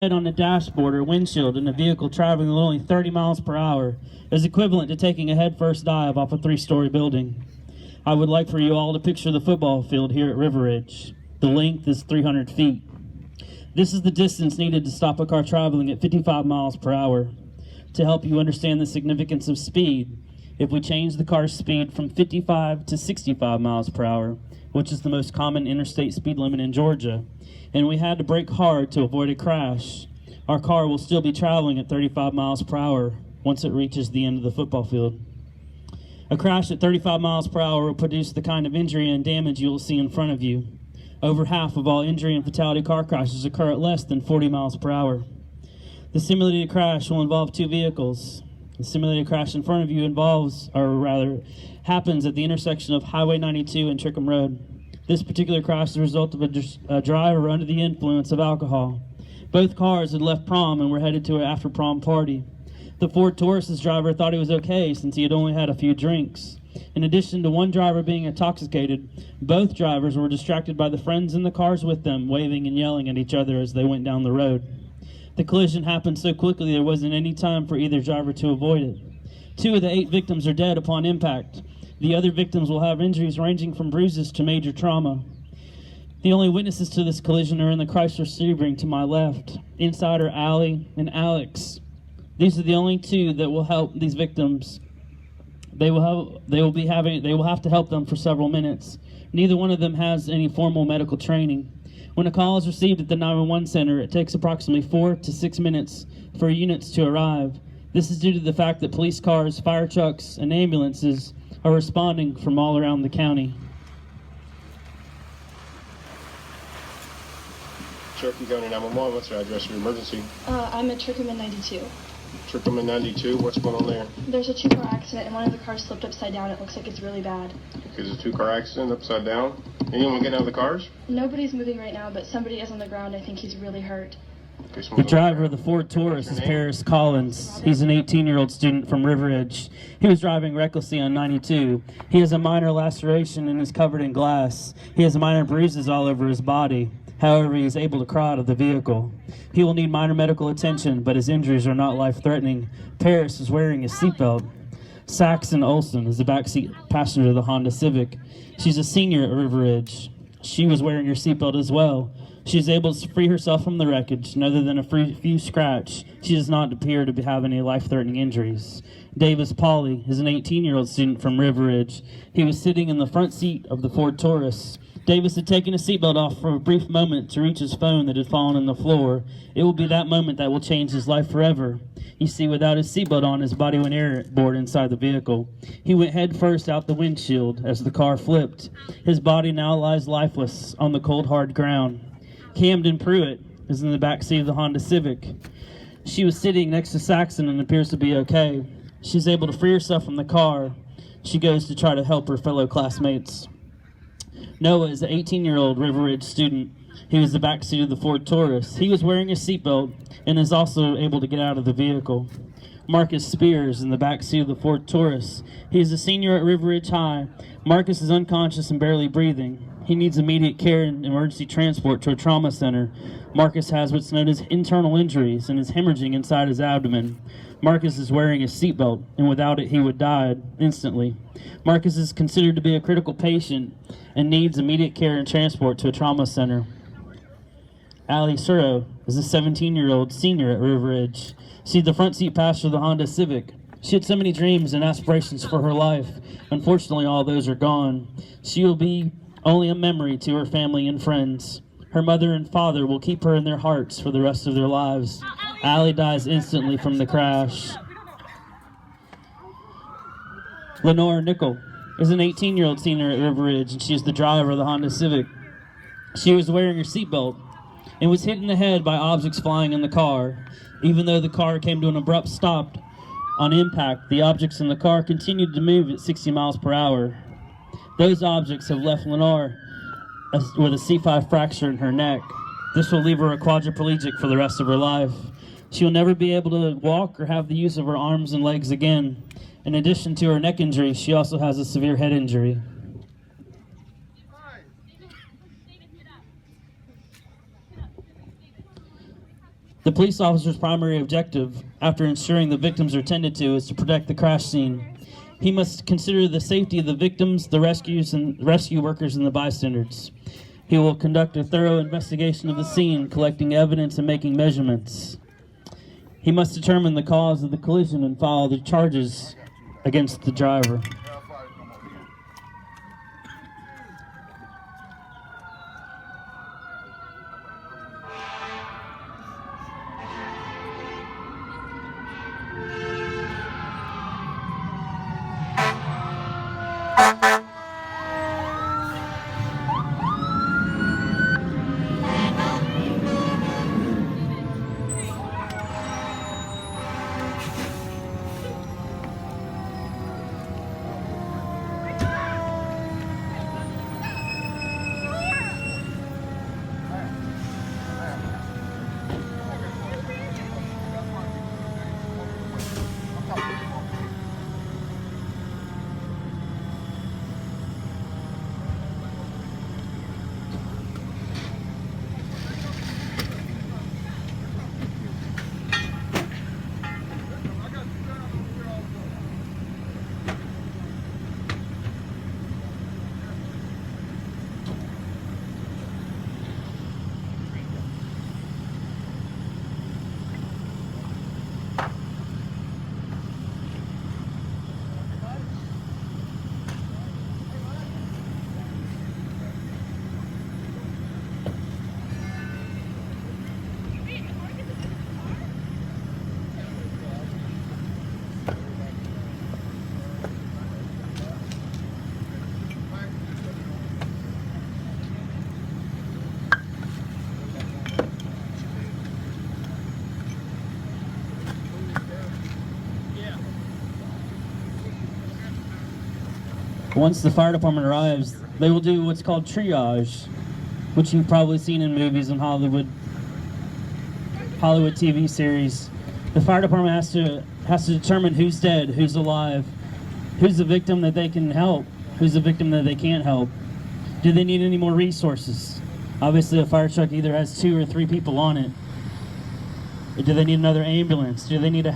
head on the dashboard or windshield in a vehicle traveling at only 30 miles per hour is equivalent to taking a headfirst dive off a 3-story building. I would like for you all to picture the football field here at River Ridge. The length is 300 feet. This is the distance needed to stop a car traveling at 55 miles per hour. To help you understand the significance of speed, if we change the car's speed from 55 to 65 miles per hour, which is the most common interstate speed limit in Georgia, and we had to brake hard to avoid a crash, our car will still be traveling at 35 miles per hour once it reaches the end of the football field. A crash at 35 miles per hour will produce the kind of injury and damage you will see in front of you. Over half of all injury and fatality car crashes occur at less than 40 miles per hour. The simulated crash will involve 2 vehicles. The simulated crash in front of you happens at the intersection of Highway 92 and Trickham Road. This particular crash is the result of a driver under the influence of alcohol. Both cars had left prom and were headed to an after-prom party. The Ford Taurus's driver thought he was okay since he had only had a few drinks. In addition to one driver being intoxicated, both drivers were distracted by the friends in the cars with them, waving and yelling at each other as they went down the road. The collision happened so quickly there wasn't any time for either driver to avoid it. 2 of the 8 victims are dead upon impact. The other victims will have injuries ranging from bruises to major trauma. The only witnesses to this collision are in the Chrysler Sebring to my left. Inside are Allie and Alex. These are the only 2 that will help these victims. They will have to help them for several minutes. Neither one of them has any formal medical training. When a call is received at the 911 center, it takes approximately 4 to 6 minutes for units to arrive. This is due to the fact that police cars, fire trucks, and ambulances are responding from all around the county. Cherokee County 911, what's your address for your emergency? I'm at Trickham and 92. Trickham and 92, what's going on there? There's a 2-car accident and one of the cars slipped upside down. It looks like it's really bad. Okay, there's a 2-car accident upside down. Anyone getting out of the cars? Nobody's moving right now, but somebody is on the ground. I think he's really hurt. Okay, The driver of the Ford Taurus is Paris Collins. He's an 18-year-old student from River Ridge. He was driving recklessly on 92. He has a minor laceration and is covered in glass. He has minor bruises all over his body. However, he is able to crawl out of the vehicle. He will need minor medical attention, but his injuries are not life-threatening. Paris is wearing a seatbelt. Saxon Olson is the backseat passenger of the Honda Civic. She's a senior at River Ridge. She was wearing her seatbelt as well. She is able to free herself from the wreckage, and other than a few scratches, she does not appear to have any life-threatening injuries. Davis Pauley is an 18-year-old student from River Ridge. He was sitting in the front seat of the Ford Taurus. Davis had taken his seatbelt off for a brief moment to reach his phone that had fallen on the floor. It will be that moment that will change his life forever. You see, without his seatbelt on, his body went airborne inside the vehicle. He went head first out the windshield as the car flipped. His body now lies lifeless on the cold, hard ground. Camden Pruitt is in the back seat of the Honda Civic. She was sitting next to Saxon and appears to be okay. She's able to free herself from the car. She goes to try to help her fellow classmates. Noah is an 18-year-old River Ridge student. He was the back seat of the Ford Taurus. He was wearing a seatbelt and is also able to get out of the vehicle. Marcus Spears in the back seat of the Ford Taurus. He is a senior at River Ridge High. Marcus is unconscious and barely breathing. He needs immediate care and emergency transport to a trauma center. Marcus has what's known as internal injuries and is hemorrhaging inside his abdomen. Marcus is wearing a seatbelt, and without it, he would die instantly. Marcus is considered to be a critical patient and needs immediate care and transport to a trauma center. Allie Suro is a 17-year-old senior at River Ridge. She's the front seat passenger of the Honda Civic. She had so many dreams and aspirations for her life. Unfortunately, all those are gone. She will be only a memory to her family and friends. Her mother and father will keep her in their hearts for the rest of their lives. Allie dies instantly from the crash. Lenore Nickel is an 18-year-old senior at River Ridge, and she is the driver of the Honda Civic. She was wearing her seatbelt and was hit in the head by objects flying in the car. Even though the car came to an abrupt stop on impact, the objects in the car continued to move at 60 miles per hour. Those objects have left Lenore with a C5 fracture in her neck. This will leave her a quadriplegic for the rest of her life. She will never be able to walk or have the use of her arms and legs again. In addition to her neck injury, she also has a severe head injury. The police officer's primary objective, after ensuring the victims are tended to, is to protect the crash scene. He must consider the safety of the victims, the rescue workers, and the bystanders. He will conduct a thorough investigation of the scene, collecting evidence and making measurements. He must determine the cause of the collision and file the charges against the driver. Once the fire department arrives, they will do what's called triage, which you've probably seen in movies and Hollywood TV series. The fire department has to determine who's dead, who's alive, who's the victim that they can help, who's the victim that they can't help. Do they need any more resources? Obviously, a fire truck either has 2 or 3 people on it. Do they need another ambulance? Do they need a